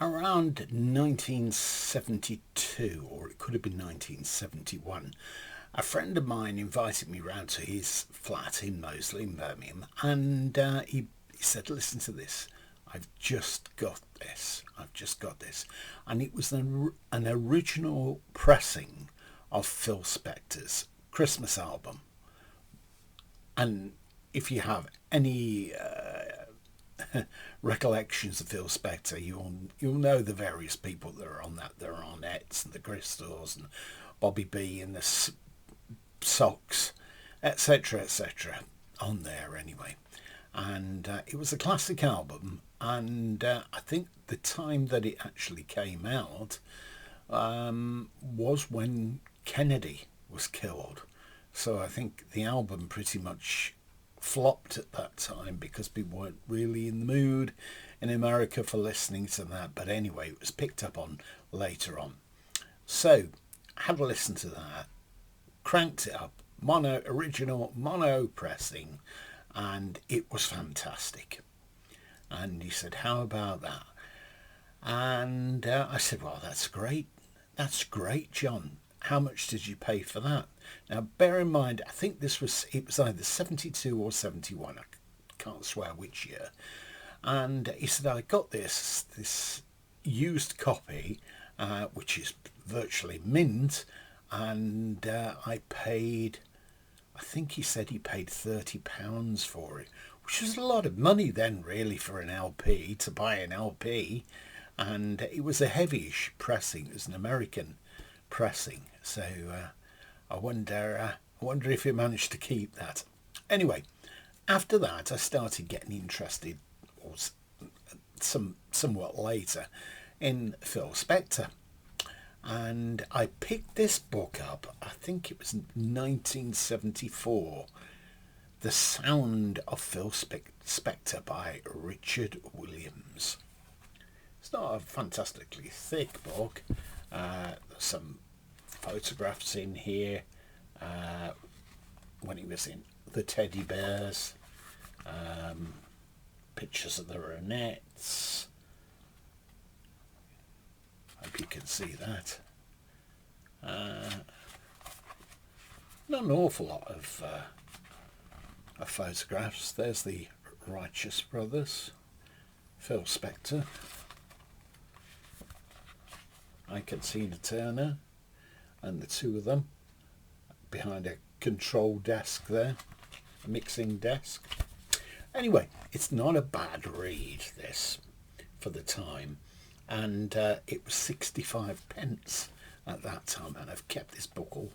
Around 1972, or it could have been 1971, a friend of mine invited me round to his flat in Moseley in Birmingham, and he said, "Listen to this. I've just got this. I've just got this," and it was an original pressing of Phil Spector's Christmas album. And if you have any recollections of Phil Spector, you'll know the various people that are on that. There are Arnett's and the Crystals and Bobby B and the Socks, etc., etc. on there anyway. And it was a classic album, and I think the time that it actually came out was when Kennedy was killed. So I think the album pretty much flopped at that time because people weren't really in the mood in America for listening to that. But anyway, it was picked up on later on. So had a listen to that, cranked it up, original mono pressing, and it was fantastic. And he said, "How about that?" And I said, "Well, that's great. That's great, John. How much did you pay for that?" Now, bear in mind, I think it was either 72 or 71. I can't swear which year. And he said, "I got this used copy, which is virtually mint, and I paid, I think he said he paid £30 for it, which was a lot of money then, really, for an LP, to buy an LP. And it was a heavyish pressing. It was an American pressing. So I wonder if he managed to keep that. Anyway, after that, I started getting interested, or somewhat later, in Phil Spector. And I picked this book up, I think it was 1974, The Sound of Phil Spector by Richard Williams. It's not a fantastically thick book. There's some photographs in here when he was in the teddy bears, pictures of the Ronettes. Hope you can see that. Not an awful lot of photographs. There's the Righteous Brothers, Phil Spector, Tina Turner, and the two of them behind a control desk there, a mixing desk. Anyway, it's not a bad read, this, for the time. And it was 65 pence at that time, and I've kept this book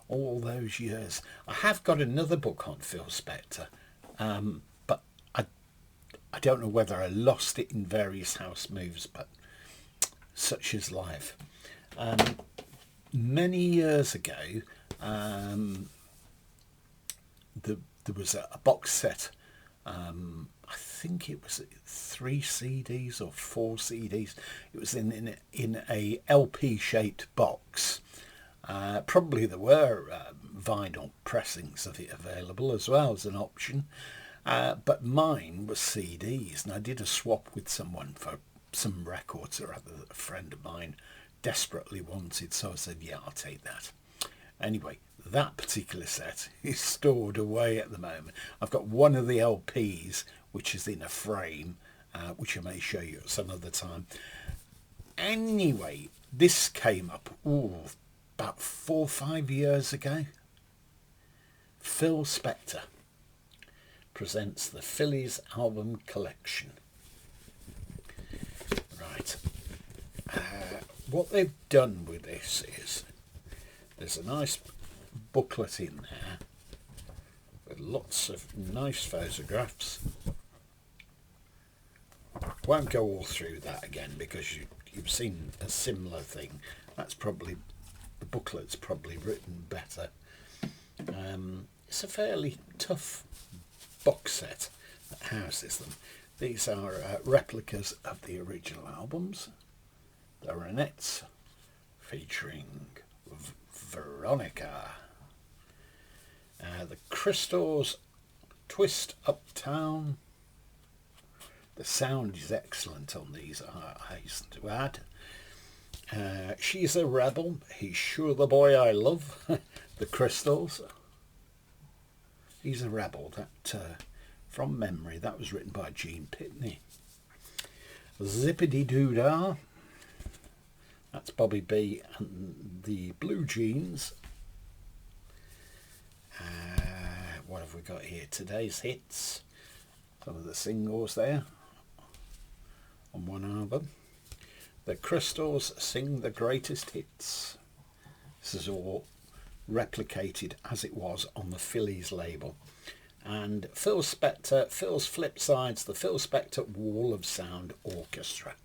all those years. I have got another book on Phil Spector, but I don't know whether I lost it in various house moves, but such is life. Many years ago, there was a box set. I think it was 3 CDs or 4 CDs. It was in a LP shaped box. Probably there were vinyl pressings of it available as well as an option, but mine was CDs, and I did a swap with someone for some records or other that a friend of mine desperately wanted, so I said, "Yeah, I'll take that." Anyway, that particular set is stored away at the moment. I've got one of the LPs which is in a frame, which I may show you at some other time. Anyway, this came up about 4 or 5 years ago. Phil Spector presents the Phillies album collection. Right. What they've done with this is there's a nice booklet in there with lots of nice photographs. Won't go all through that again because you've seen a similar thing. That's probably, the booklet's probably written better. It's a fairly tough box set that houses them. These are replicas of the original albums. The Ronettes featuring Veronica. The Crystals, Twist Uptown. The sound is excellent on these, I hasten to add. She's a Rebel, He's Sure the Boy I Love, the Crystals. He's a Rebel, that from memory, that was written by Gene Pitney. Zippity Doo Dah, that's Bobby B and the Blue Jeans. What have we got here? Today's hits, some of the singles there on one album. The Crystals sing the greatest hits. This is all replicated as it was on the Phillies label. And Phil Spector, Phil's Flip Sides, the Phil Spector Wall of Sound Orchestra.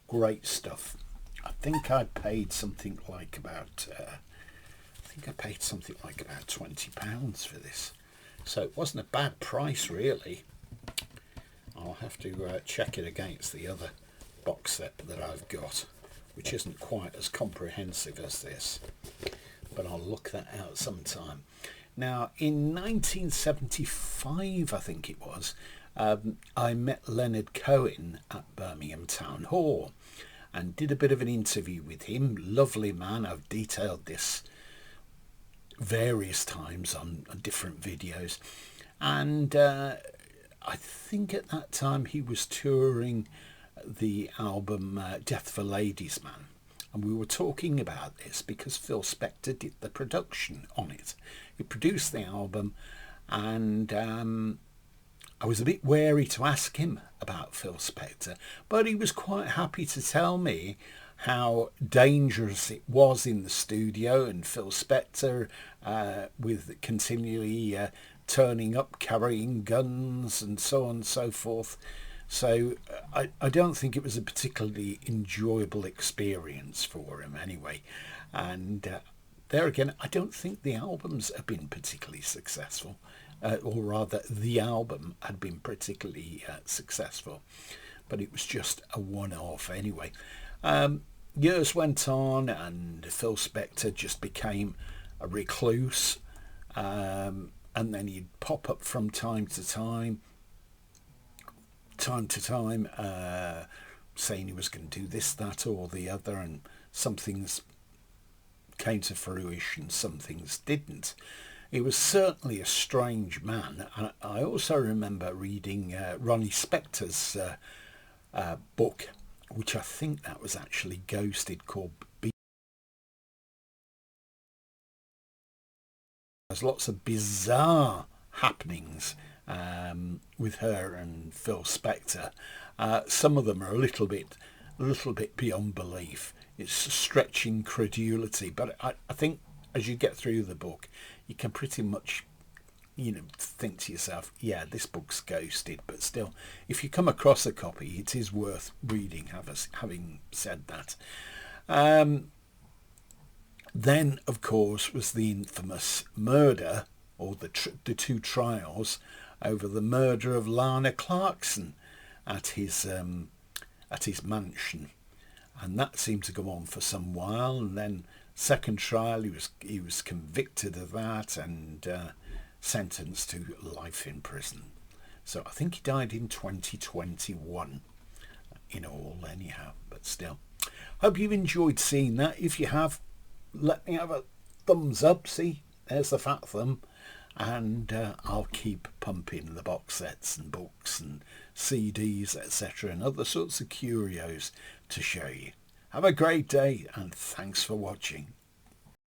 Great stuff. I think I paid something like about £20 for this. So it wasn't a bad price really. I'll have to check it against the other box set that I've got, which isn't quite as comprehensive as this, but I'll look that out sometime. Now, in 1975, I think it was, I met Leonard Cohen at Birmingham Town Hall and did a bit of an interview with him. Lovely man. I've detailed this various times on different videos. And I think at that time he was touring the album Death for Ladies Man. And we were talking about this because Phil Spector did the production on it. He produced the album, and I was a bit wary to ask him about Phil Spector, but he was quite happy to tell me how dangerous it was in the studio, and Phil Spector with continually turning up, carrying guns and so on and so forth. So I don't think it was a particularly enjoyable experience for him anyway. And there again, I don't think the albums have been particularly successful, or rather the album had been particularly successful, but it was just a one-off anyway. Years went on and Phil Spector just became a recluse, and then he'd pop up from time to time, saying he was going to do this, that or the other, and some things came to fruition, some things didn't. He was certainly a strange man. I also remember reading Ronnie Spector's book, which I think that was actually ghosted, called Beatles. There's lots of bizarre happenings with her and Phil Spector. Some of them are a little bit beyond belief. It's stretching credulity, but I think as you get through the book, you can pretty much, think to yourself, yeah, this book's ghosted. But still, if you come across a copy, it is worth reading. Having said that, then of course was the infamous murder, or the two trials over the murder of Lana Clarkson at his mansion, and that seemed to go on for some while. And then second trial, he was convicted of that and sentenced to life in prison. So I think he died in 2021 in all anyhow, but still. Hope you've enjoyed seeing that. If you have, let me have a thumbs up. See, there's the fat thumb. And I'll keep pumping the box sets and books and CDs, etc., and other sorts of curios to show you. Have a great day, and thanks for watching.